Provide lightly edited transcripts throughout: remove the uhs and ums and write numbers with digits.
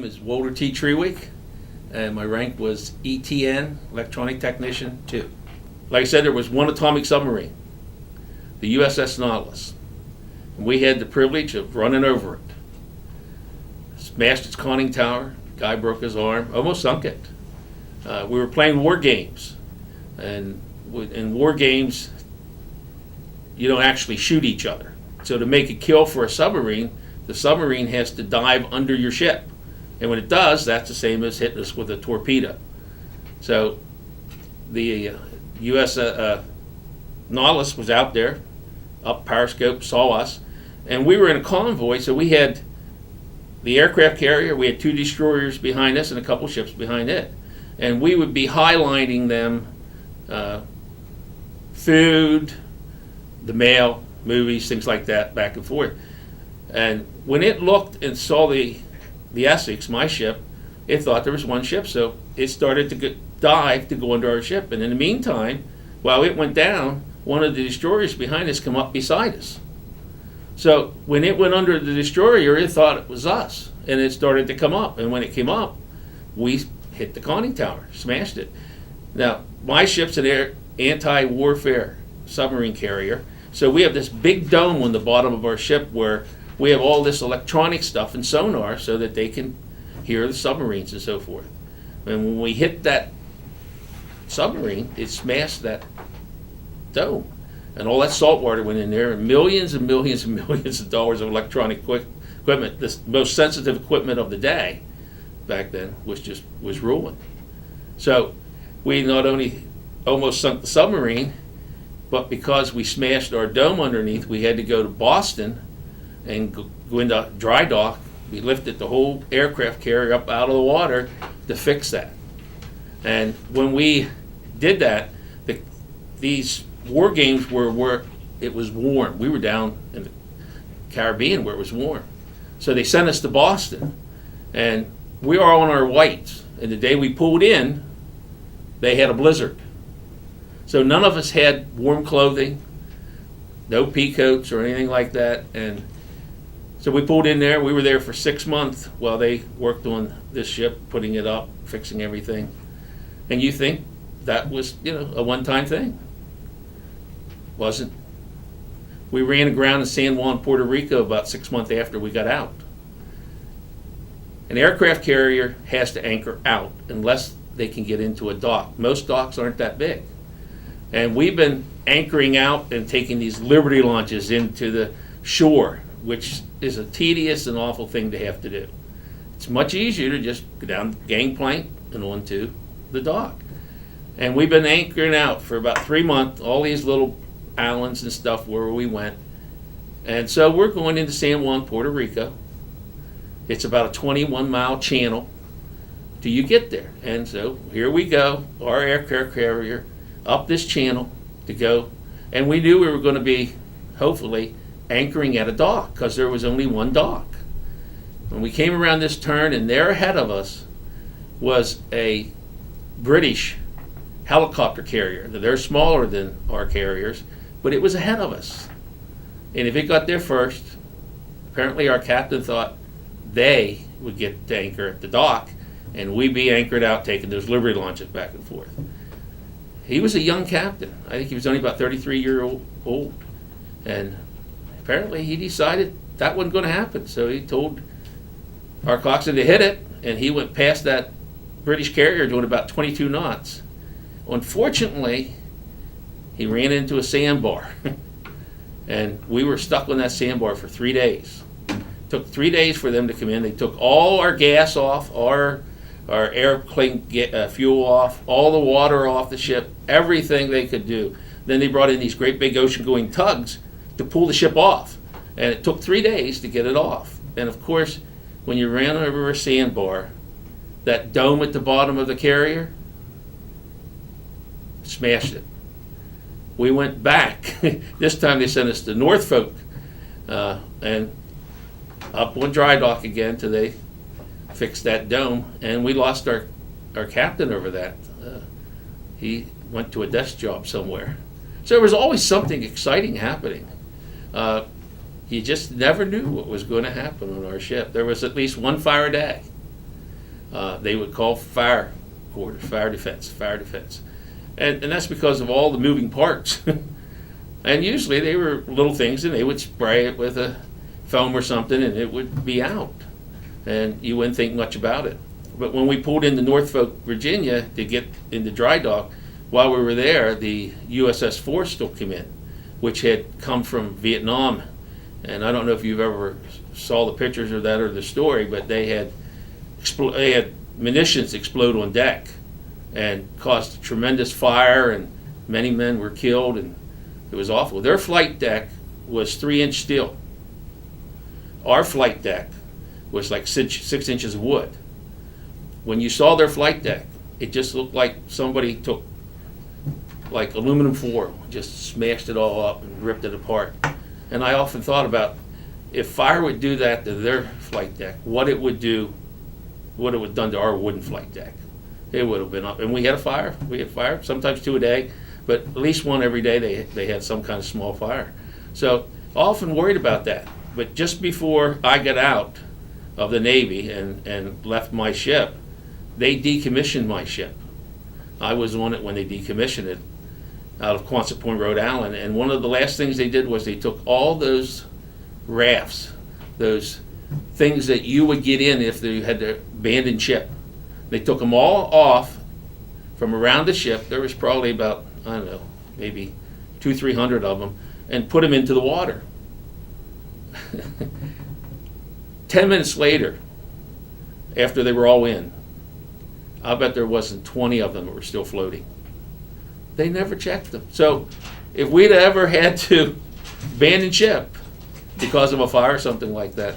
is Walter T. Treweek, and my rank was ETN, Electronic Technician 2. Like I said, there was one atomic submarine, the USS Nautilus. And we had the privilege of running over it. Smashed its conning tower, guy broke his arm, almost sunk it. We were playing war games, and in war games, you don't actually shoot each other. So to make a kill for a submarine, the submarine has to dive under your ship. And when it does, that's the same as hitting us with a torpedo. So the US Nautilus was out there, up periscope, saw us, and we were in a convoy, so we had the aircraft carrier, we had 2 destroyers behind us and a couple ships behind it. And we would be highlighting them food, the mail, movies, things like that, back and forth. And when it looked and saw the Essex, my ship, it thought there was one ship, so it started to dive to go under our ship. And in the meantime, while it went down, one of the destroyers behind us come up beside us. So when it went under the destroyer, it thought it was us, and it started to come up. And when it came up, we hit the conning tower, smashed it. Now, my ship's an anti-warfare submarine carrier, so we have this big dome on the bottom of our ship where we have all this electronic stuff and sonar so that they can hear the submarines and so forth. And when we hit that submarine, it smashed that dome. And all that salt water went in there, and millions and millions and millions of dollars of electronic equipment, the most sensitive equipment of the day back then, was ruined. So we not only almost sunk the submarine, but because we smashed our dome underneath, we had to go to Boston and go into dry dock. We lifted the whole aircraft carrier up out of the water to fix that. And when we did that, these war games were where it was warm. We were down in the Caribbean where it was warm. So they sent us to Boston, and we are on our whites. And the day we pulled in, they had a blizzard. So none of us had warm clothing, no pea coats or anything like that. And so we pulled in there. We were there for 6 months while they worked on this ship, putting it up, fixing everything. And you think that was, a one-time thing. Wasn't. We ran aground in San Juan, Puerto Rico about 6 months after we got out. An aircraft carrier has to anchor out unless they can get into a dock. Most docks aren't that big. And we've been anchoring out and taking these Liberty launches into the shore, which is a tedious and awful thing to have to do. It's much easier to just go down the gangplank and onto the dock. And we've been anchoring out for about 3 months, all these little islands and stuff where we went. And so we're going into San Juan, Puerto Rico. It's about a 21-mile channel till you get there. And so here we go, our aircraft carrier, up this channel to go. And we knew we were going to be, hopefully, anchoring at a dock because there was only one dock. When we came around this turn, and there ahead of us was a British helicopter carrier. They're smaller than our carriers, but it was ahead of us. And if it got there first, apparently our captain thought they would get to anchor at the dock, and we'd be anchored out taking those Liberty launches back and forth. He was a young captain. I think he was only about 33 years old. And apparently he decided that wasn't going to happen. So he told our coxswain to hit it, and he went past that British carrier doing about 22 knots. Unfortunately, he ran into a sandbar, and we were stuck on that sandbar for 3 days. It took 3 days for them to come in. They took all our gas off, our airplane fuel off, all the water off the ship, everything they could do. Then they brought in these great big ocean-going tugs to pull the ship off, and it took 3 days to get it off. And of course, when you ran over a sandbar, that dome at the bottom of the carrier smashed it. We went back. This time they sent us to Norfolk and up on dry dock again till they fixed that dome, and we lost our captain over that. He went to a desk job somewhere. So there was always something exciting happening. You just never knew what was going to happen on our ship. There was at least one fire a day. they would call fire quarters, fire defense. And that's because of all the moving parts. And usually they were little things, and they would spray it with a foam or something, and it would be out. And you wouldn't think much about it. But when we pulled into Norfolk, Virginia to get into dry dock, while we were there, the USS Force still came in, which had come from Vietnam. And I don't know if you've ever saw the pictures of that or the story, but they had munitions explode on deck and caused tremendous fire, and many men were killed, and it was awful. Their flight deck was 3-inch steel. Our flight deck was like 6 inches of wood. When you saw their flight deck, it just looked like somebody took like aluminum foil, just smashed it all up and ripped it apart. And I often thought about if fire would do that to their flight deck, what it would done to our wooden flight deck. It would have been up. And we had fire, sometimes 2 a day, but at least 1 every day they had some kind of small fire. So often worried about that. But just before I got out of the Navy and left my ship, they decommissioned my ship. I was on it when they decommissioned it out of Quonset Point, Rhode Island. And one of the last things they did was they took all those rafts, those things that you would get in if you had to abandon ship. They took them all off from around the ship. There was probably about, I don't know, maybe 200-300 of them, and put them into the water. 10 minutes later, after they were all in, I bet there wasn't 20 of them that were still floating. They never checked them. So if we'd ever had to abandon ship because of a fire or something like that,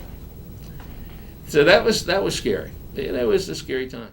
so that was scary. It was a scary time.